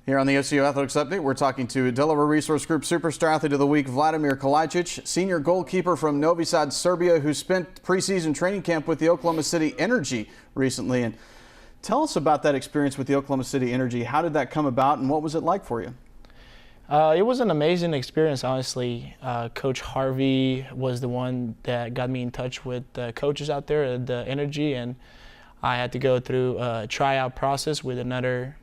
Here on the OCU Athletics Update, we're talking to Delaware Resource Group Superstar Athlete of the Week, Vladimir Kalajdzic, senior goalkeeper from Novi Sad, Serbia, who spent preseason training camp with the Oklahoma City Energy recently. And tell us about that experience with the Oklahoma City Energy. How did that come about, and what was it like for you? It was an amazing experience, honestly. Coach Harvey was the one that got me in touch with the coaches out there at the Energy, and I had to go through a tryout process with another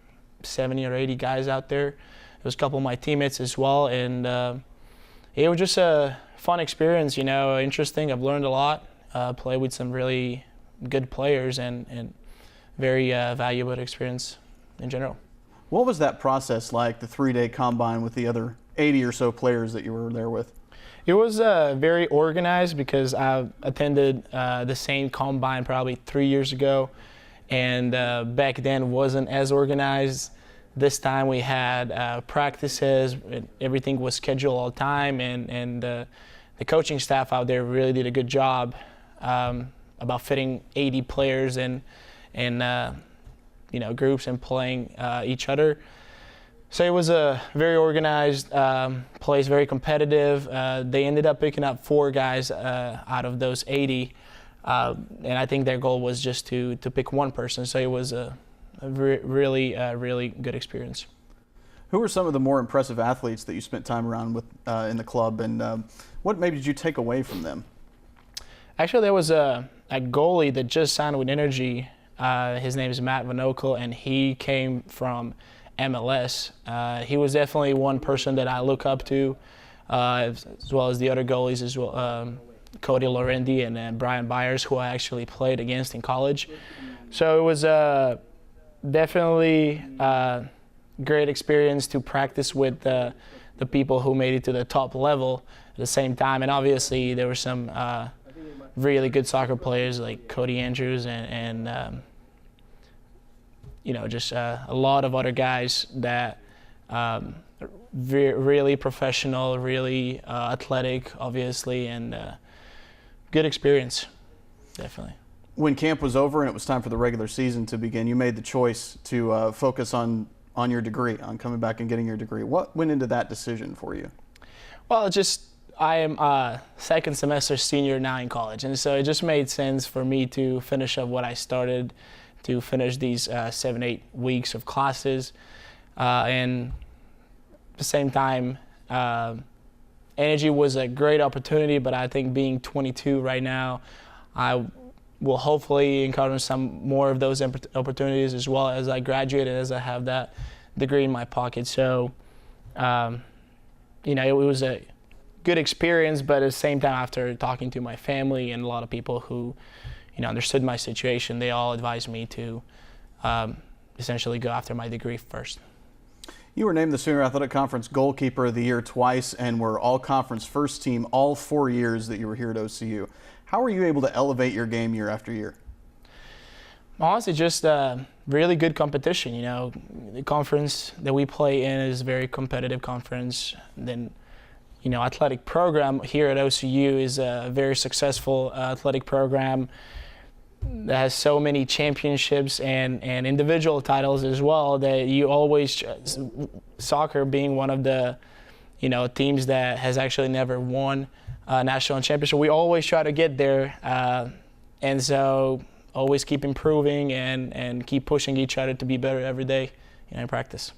70 or 80 guys out there. It was a couple of my teammates as well, and it was just a fun experience, you know, interesting. I've learned a lot, played with some really good players, and very valuable experience in general. What was that process like, the 3-day combine with the other 80 or so players that you were there with? It was very organized because I attended the same combine probably 3 years ago, and back then wasn't as organized. This time we had practices, everything was scheduled all the time, and the coaching staff out there really did a good job about fitting 80 players in you know, groups and playing each other. So it was a very organized place, very competitive. They ended up picking up 4 guys out of those 80, and I think their goal was just to pick one person. So it was a really good experience. Who were some of the more impressive athletes that you spent time around with in the club, and what maybe did you take away from them? Actually, there was a goalie that just signed with Energy. His name is Matt Vanokel, and he came from MLS. He was definitely one person that I look up to, as well as the other goalies as well, Cody Lorendi and Brian Byers, who I actually played against in college. So it was definitely a great experience to practice with the people who made it to the top level at the same time. And obviously there were some really good soccer players like Cody Andrews and you know, just a lot of other guys that really professional, really athletic, obviously, and good experience, definitely. When camp was over and it was time for the regular season to begin, you made the choice to focus on your degree, on coming back and getting your degree. What went into that decision for you? Well, I am a second semester senior now in college, and so it just made sense for me to finish up what I started, to finish these 7-8 weeks of classes, and at the same time, Energy was a great opportunity, but I think being 22 right now, I will hopefully encounter some more of those opportunities as well as I graduate and as I have that degree in my pocket. So, you know, it was a good experience, but at the same time, after talking to my family and a lot of people who, you know, understood my situation, they all advised me to essentially go after my degree first. You were named the Sooner Athletic Conference Goalkeeper of the Year twice and were all-conference first team all 4 years that you were here at OCU. How were you able to elevate your game year after year? Honestly, just really good competition. You know, the conference that we play in is a very competitive conference. Then, you know, athletic program here at OCU is a very successful athletic program that has so many championships and individual titles as well, that you always, soccer being one of the, you know, teams that has actually never won a national championship, we always try to get there, and so always keep improving and keep pushing each other to be better every day, you know, in practice.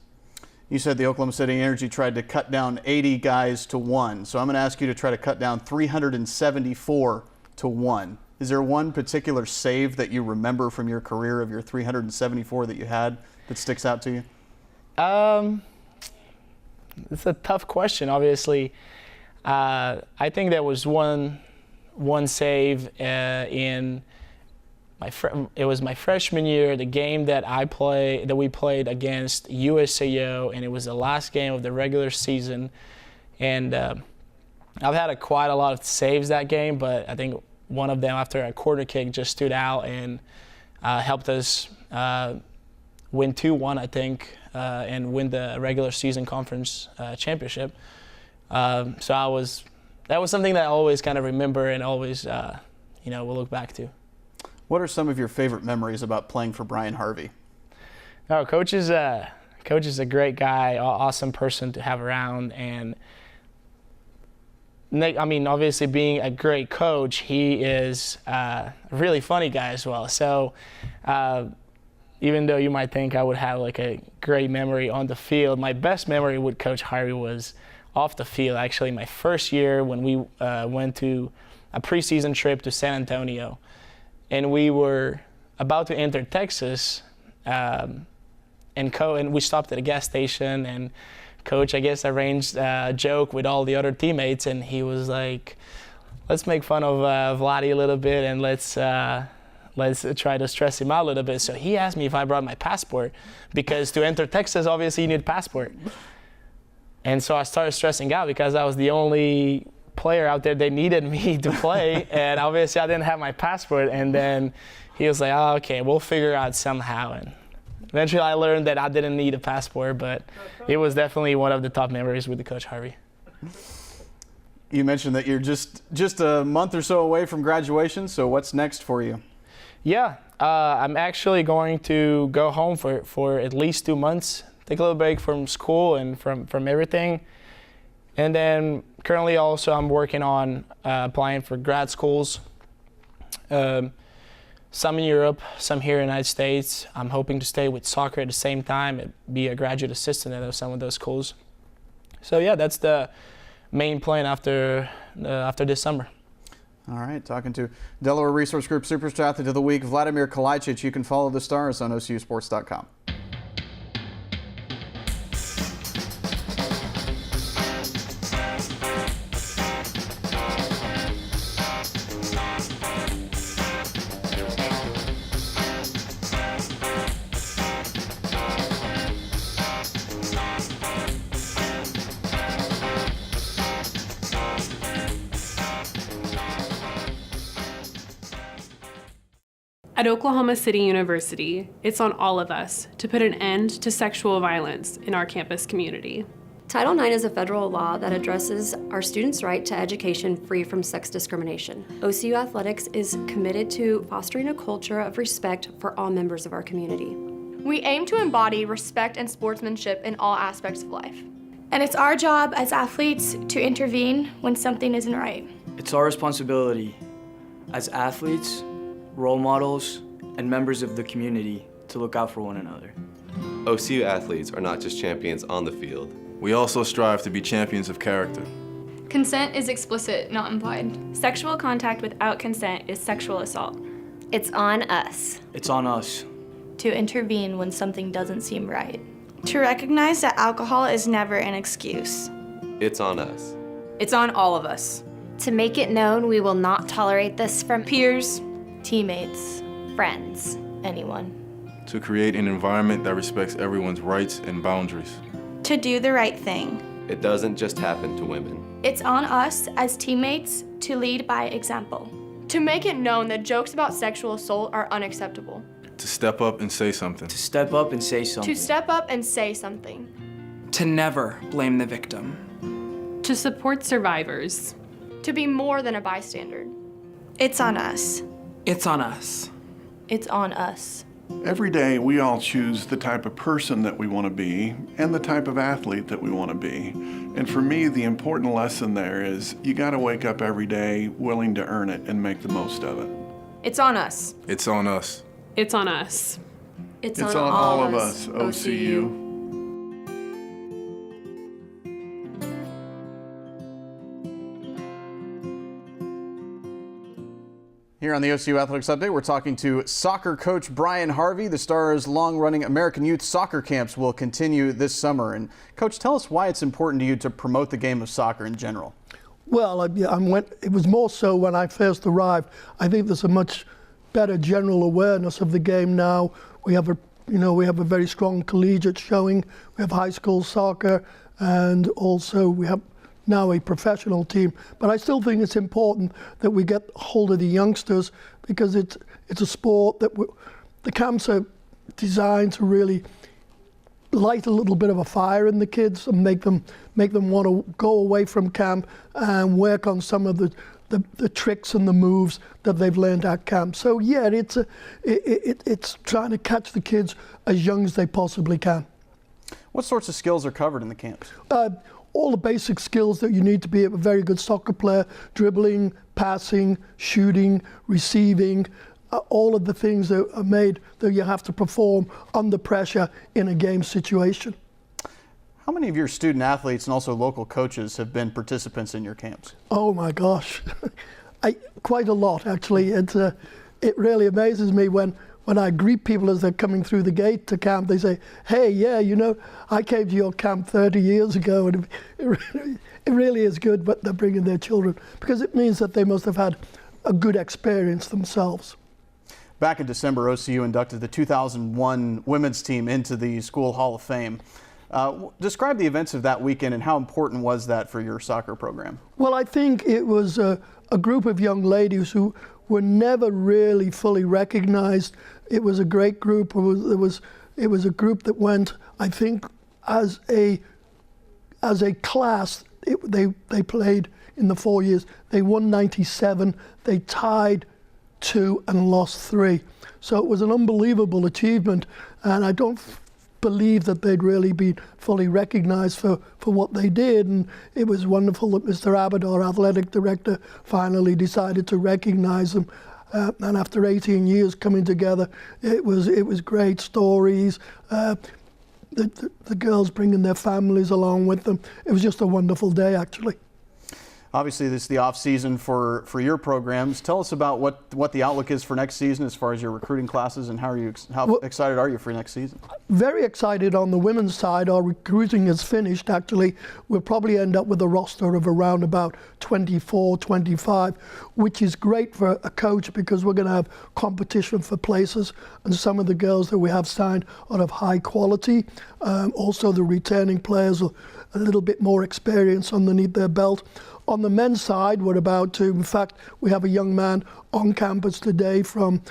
You said the Oklahoma City Energy tried to cut down 80 guys to 1, so I'm going to ask you to try to cut down 374 to 1. Is there one particular save that you remember from your career of your 374 that you had that sticks out to you? It's a tough question, obviously. I think there was one save in it was my freshman year, the game that we played against USAO, and it was the last game of the regular season. And I've had quite a lot of saves that game, but I think one of them after a corner kick just stood out and helped us win 2-1, I think, and win the regular season conference championship. So that was something that I always kind of remember and always, you know, will look back to. What are some of your favorite memories about playing for Brian Harvey? Oh, Coach Coach is a great guy, awesome person to have around, and I mean, obviously being a great coach, he is a really funny guy as well. So even though you might think I would have like a great memory on the field, my best memory with Coach Harvey was off the field. Actually, my first year when we went to a preseason trip to San Antonio, and we were about to enter Texas, and we stopped at a gas station, and Coach, I guess, arranged a joke with all the other teammates, and he was like, let's make fun of Vladdy a little bit, and let's try to stress him out a little bit. So he asked me if I brought my passport, because to enter Texas, obviously you need a passport. And so I started stressing out because I was the only player out there they needed me to play, and obviously I didn't have my passport. And then he was like, oh, okay, we'll figure out somehow. And eventually I learned that I didn't need a passport, but it was definitely one of the top memories with the Coach Harvey. You mentioned that you're just a month or so away from graduation, so what's next for you? Yeah, I'm actually going to go home for at least 2 months, take a little break from school and from everything. And then currently also I'm working on applying for grad schools. Some in Europe, some here in the United States. I'm hoping to stay with soccer at the same time and be a graduate assistant at some of those schools. So yeah, that's the main plan after this summer. All right, talking to Delaware Resource Group Superstar Athlete of the Week, Vladimir Kalajdzic. You can follow the Stars on OCUsports.com. At Oklahoma City University, it's on all of us to put an end to sexual violence in our campus community. Title IX is a federal law that addresses our students' right to education free from sex discrimination. OCU Athletics is committed to fostering a culture of respect for all members of our community. We aim to embody respect and sportsmanship in all aspects of life. And it's our job as athletes to intervene when something isn't right. It's our responsibility as athletes, role models, and members of the community to look out for one another. OCU athletes are not just champions on the field. We also strive to be champions of character. Consent is explicit, not implied. Sexual contact without consent is sexual assault. It's on us. It's on us to intervene when something doesn't seem right. To recognize that alcohol is never an excuse. It's on us. It's on all of us. To make it known we will not tolerate this from peers, teammates, friends, anyone. To create an environment that respects everyone's rights and boundaries. To do the right thing. It doesn't just happen to women. It's on us as teammates to lead by example. To make it known that jokes about sexual assault are unacceptable. To step up and say something. To step up and say something. To step up and say something. To never blame the victim. To support survivors. To be more than a bystander. It's on us. It's on us. It's on us. Every day we all choose the type of person that we want to be and the type of athlete that we want to be. And for me, the important lesson there is you got to wake up every day willing to earn it and make the most of it. It's on us. It's on us. It's on us. It's on all of us, OCU. Here on the OCU Athletics Update, we're talking to soccer coach Brian Harvey. The Stars' long-running American Youth Soccer Camps will continue this summer. And Coach, tell us why it's important to you to promote the game of soccer in general. Well, it was more so when I first arrived. I think there's a much better general awareness of the game now. We have a very strong collegiate showing. We have high school soccer, and also we have now a professional team. But I still think it's important that we get hold of the youngsters, because it's a sport that the camps are designed to really light a little bit of a fire in the kids and make them want to go away from camp and work on some of the tricks and the moves that they've learned at camp. So yeah, it's trying to catch the kids as young as they possibly can. What sorts of skills are covered in the camps? All the basic skills that you need to be a very good soccer player: dribbling, passing, shooting, receiving, all of the things that are made that you have to perform under pressure in a game situation. How many of your student athletes and also local coaches have been participants in your camps? Oh my gosh, quite a lot actually. It really amazes me when I greet people as they're coming through the gate to camp. They say, "Hey, yeah, you know, I came to your camp 30 years ago," and it really is good. But they're bringing their children because it means that they must have had a good experience themselves. Back in December, OCU inducted the 2001 women's team into the School Hall of Fame. Describe the events of that weekend and how important was that for your soccer program? Well, I think it was a group of young ladies who were never really fully recognized. It was a great group. It was a group that went, I think, as a class. They played in the 4 years. They won 97. They tied 2 and lost 3. So it was an unbelievable achievement, and I don't believe that they'd really been fully recognized for what they did. And it was wonderful that Mr. Abbott, our athletic director, finally decided to recognize them. And after 18 years coming together, it was great stories. The girls bringing their families along with them. It was just a wonderful day, actually. Obviously, this is the off season for your programs. Tell us about what the outlook is for next season as far as your recruiting classes, and how excited are you for next season? Very excited on the women's side. Our recruiting is finished, actually. We'll probably end up with a roster of around about 24, 25, which is great for a coach because we're going to have competition for places, and some of the girls that we have signed are of high quality. Also, the returning players are a little bit more experience underneath their belt. On the men's side, we're about to, in fact, we have a young man on campus today from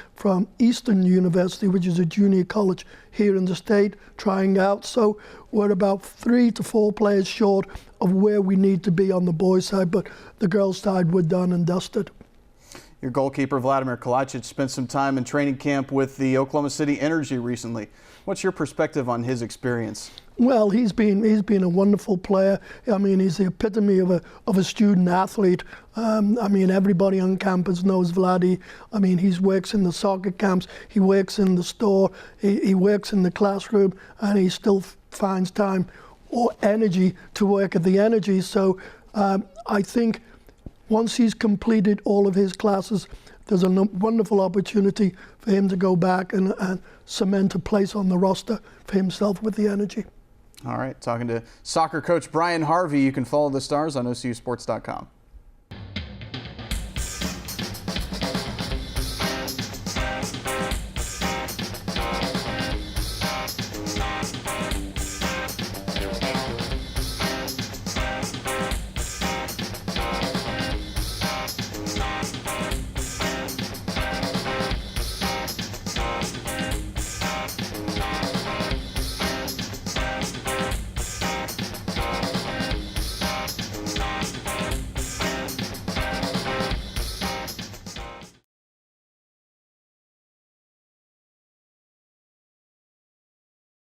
Eastern University, which is a junior college here in the state, trying out. So we're about 3 to 4 players short of where we need to be on the boys' side, but the girls' side, we're done and dusted. Your goalkeeper, Vladimir Kalajdzic, spent some time in training camp with the Oklahoma City Energy recently. What's your perspective on his experience? Well, he's been a wonderful player. I mean, he's the epitome of a student athlete. I mean, everybody on campus knows Vladdy. I mean, he works in the soccer camps, he works in the store, he works in the classroom, and he still finds time or energy to work at the Energy. So I think once he's completed all of his classes, there's a wonderful opportunity for him to go back and cement a place on the roster for himself with the Energy. All right, talking to soccer coach Brian Harvey. You can follow the Stars on OCUsports.com.